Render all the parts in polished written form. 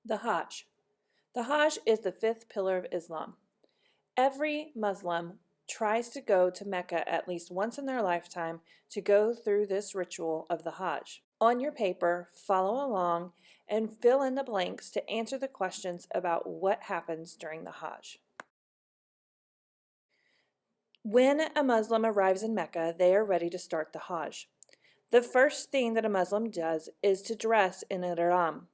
The Hajj. The Hajj is the fifth pillar of Islam. Every Muslim tries to go to Mecca at least once in their lifetime to go through this ritual of the Hajj. On your paper, follow along and fill in the blanks to answer the questions about what happens during the Hajj. When a Muslim arrives in Mecca, they are ready to start the Hajj. The first thing that a Muslim does is to dress in an ihram.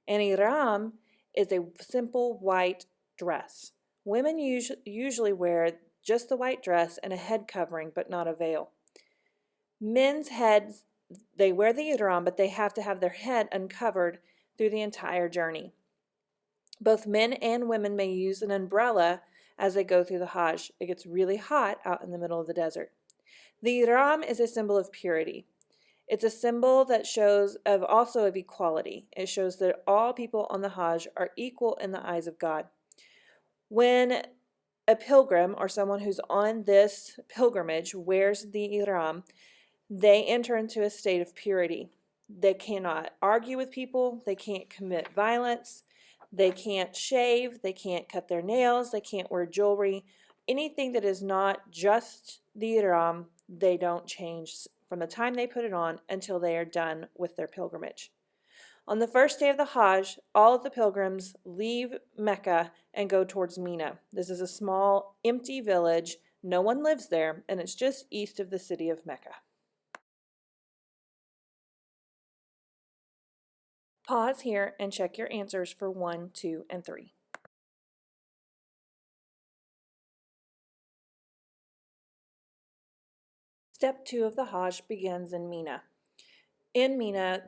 An ihram is a simple white dress. Women usually wear just the white dress and a head covering, but not a veil. Men's heads, they wear the ihram, but they have to have their head uncovered through the entire journey. Both men and women may use an umbrella as they go through the Hajj. It gets really hot out in the middle of the desert. The ihram is a symbol of purity. It's a symbol that shows also of equality. It shows that all people on the Hajj are equal in the eyes of God. When a pilgrim or someone who's on this pilgrimage wears the ihram, they enter into a state of purity. They cannot argue with people. They can't commit violence. They can't shave. They can't cut their nails. They can't wear jewelry. Anything that is not just the ihram, they don't change from the time they put it on until they are done with their pilgrimage. On the first day of the Hajj, all of the pilgrims leave Mecca and go towards Mina. This is a small, empty village. No one lives there, and it's just east of the city of Mecca. Pause here and check your answers for 1, 2, and 3. Step 2 of the Hajj begins in Mina. In Mina,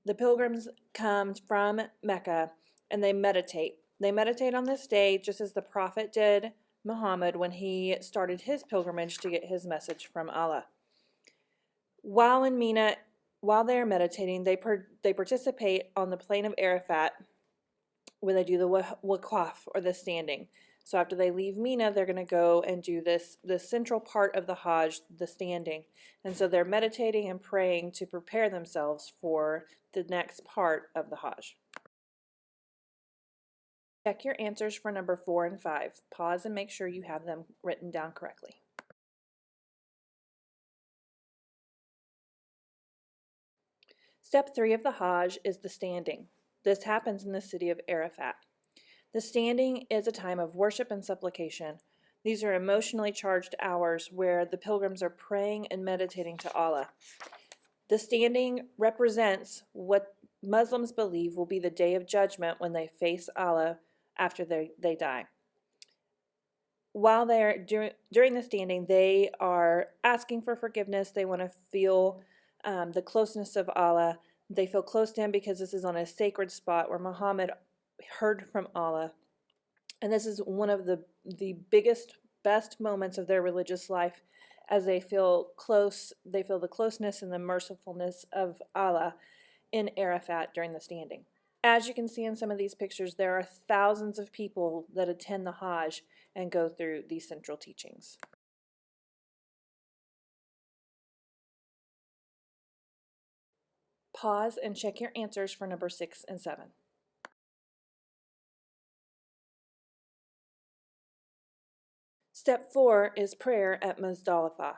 the pilgrims come from Mecca and they meditate. They meditate on this day just as the Prophet did, Muhammad, when he started his pilgrimage to get his message from Allah. While in Mina, while they are meditating, they participate on the plain of Arafat where they do the waqaf, or the standing. So after they leave Mina, they're going to go and do the central part of the Hajj, the standing. And so they're meditating and praying to prepare themselves for the next part of the Hajj. Check your answers for number 4 and 5. Pause and make sure you have them written down correctly. Step 3 of the Hajj is the standing. This happens in the city of Arafat. The standing is a time of worship and supplication. These are emotionally charged hours where the pilgrims are praying and meditating to Allah. The standing represents what Muslims believe will be the day of judgment when they face Allah after they die. While they're during the standing, they are asking for forgiveness. They want to feel the closeness of Allah. They feel close to Him because this is on a sacred spot where Muhammad heard from Allah. And this is one of the biggest, best moments of their religious life, as they feel close. They feel the closeness and the mercifulness of Allah in Arafat during the standing. As you can see in some of these pictures, there are thousands of people that attend the Hajj and go through these central teachings. Pause and check your answers for number 6 and 7. Step 4 is prayer at Muzdalifah.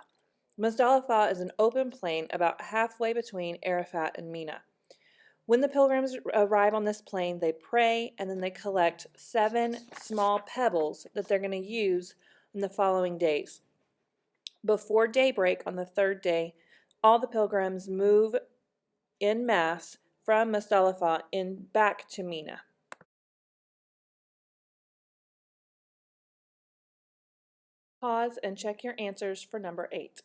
Muzdalifah is an open plain about halfway between Arafat and Mina. When the pilgrims arrive on this plain, they pray and then they collect 7 small pebbles that they're going to use in the following days. Before daybreak on the 3rd day, all the pilgrims move en masse from Muzdalifah back to Mina. Pause and check your answers for number 8.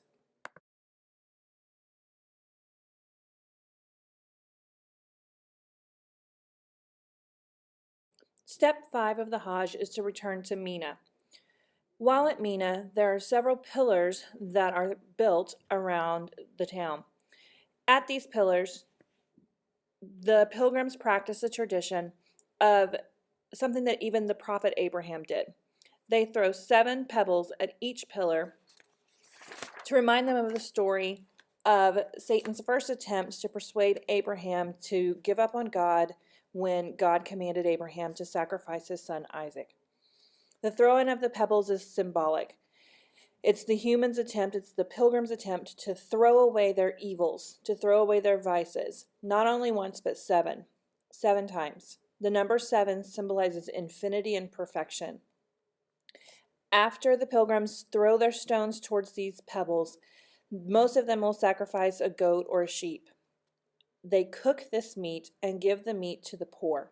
Step 5 of the Hajj is to return to Mina. While at Mina, there are several pillars that are built around the town. At these pillars, the pilgrims practice a tradition of something that even the prophet Abraham did. They throw 7 pebbles at each pillar to remind them of the story of Satan's first attempt to persuade Abraham to give up on God when God commanded Abraham to sacrifice his son Isaac. The throwing of the pebbles is symbolic. It's the human's attempt, it's the pilgrim's attempt to throw away their evils, to throw away their vices, not only once, but seven times. The number 7 symbolizes infinity and perfection. After the pilgrims throw their stones towards these pebbles, most of them will sacrifice a goat or a sheep. They cook this meat and give the meat to the poor.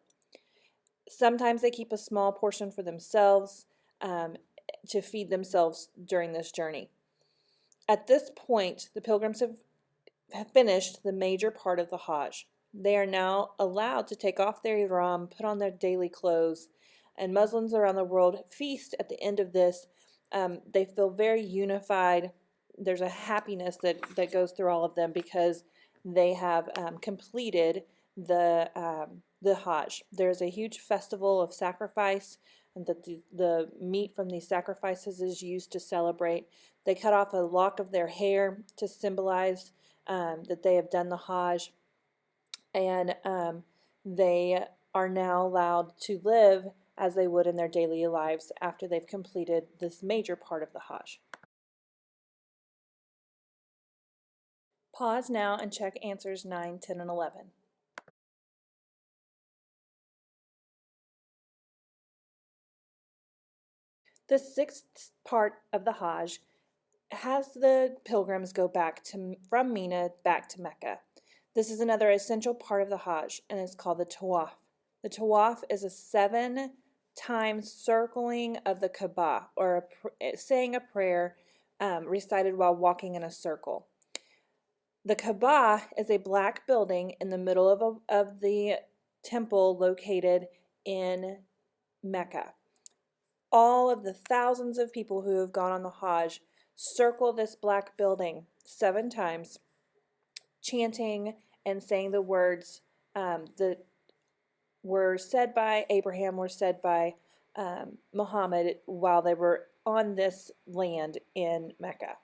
Sometimes they keep a small portion for themselves to feed themselves during this journey. At this point, the pilgrims have finished the major part of the Hajj. They are now allowed to take off their ihram, put on their daily clothes, and Muslims around the world feast at the end of this. They feel very unified. There's a happiness that goes through all of them because they have completed the Hajj. There's a huge festival of sacrifice, and that the meat from these sacrifices is used to celebrate. They cut off a lock of their hair to symbolize that they have done the Hajj, and they are now allowed to live as they would in their daily lives after they've completed this major part of the Hajj. Pause now and check answers 9, 10, and 11. The 6th part of the Hajj has the pilgrims go from Mina back to Mecca. This is another essential part of the Hajj, and it's called the Tawaf. The Tawaf is a 7 times circling of the Kaaba, or saying a prayer recited while walking in a circle. The Kaaba is a black building in the middle of the temple located in Mecca. All of the thousands of people who have gone on the Hajj circle this black building 7 times, chanting and saying the words that were said by Abraham, were said by Muhammad while they were on this land in Mecca.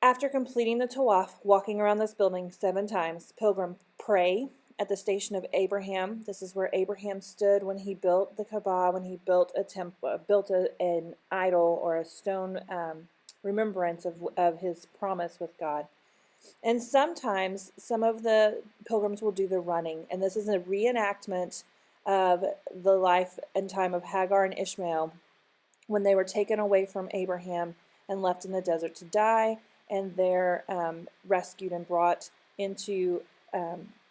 After completing the Tawaf, walking around this building 7 times, pilgrims pray at the station of Abraham. This is where Abraham stood when he built the Kaaba, when he built a temple, an idol or a stone remembrance of his promise with God. And sometimes some of the pilgrims will do the running, and this is a reenactment of the life and time of Hagar and Ishmael when they were taken away from Abraham and left in the desert to die, and they're rescued and brought into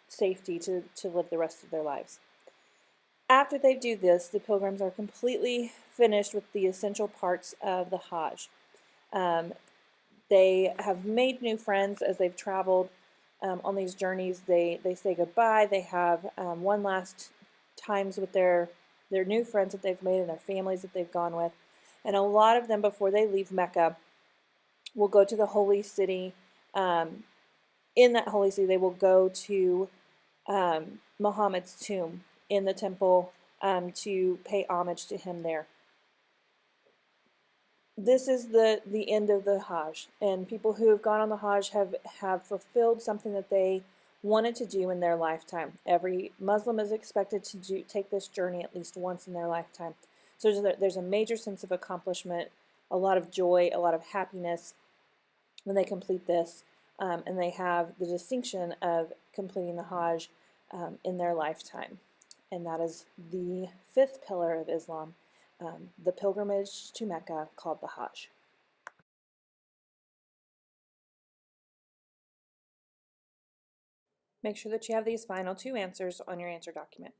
safety to live the rest of their lives. After they do this, the pilgrims are completely finished with the essential parts of the Hajj. They have made new friends as they've traveled on these journeys. They say goodbye. They have one last times with their new friends that they've made and their families that they've gone with. And a lot of them, before they leave Mecca, will go to the holy city. In that holy city, they will go to Muhammad's tomb in the temple to pay homage to him there. This is the end of the Hajj, and people who have gone on the Hajj have fulfilled something that they wanted to do in their lifetime. Every Muslim is expected to take this journey at least once in their lifetime. So there's a major sense of accomplishment, a lot of joy, a lot of happiness when they complete this, and they have the distinction of completing the Hajj in their lifetime. And that is the 5th pillar of Islam, the pilgrimage to Mecca called the Hajj. Make sure that you have these final 2 answers on your answer document.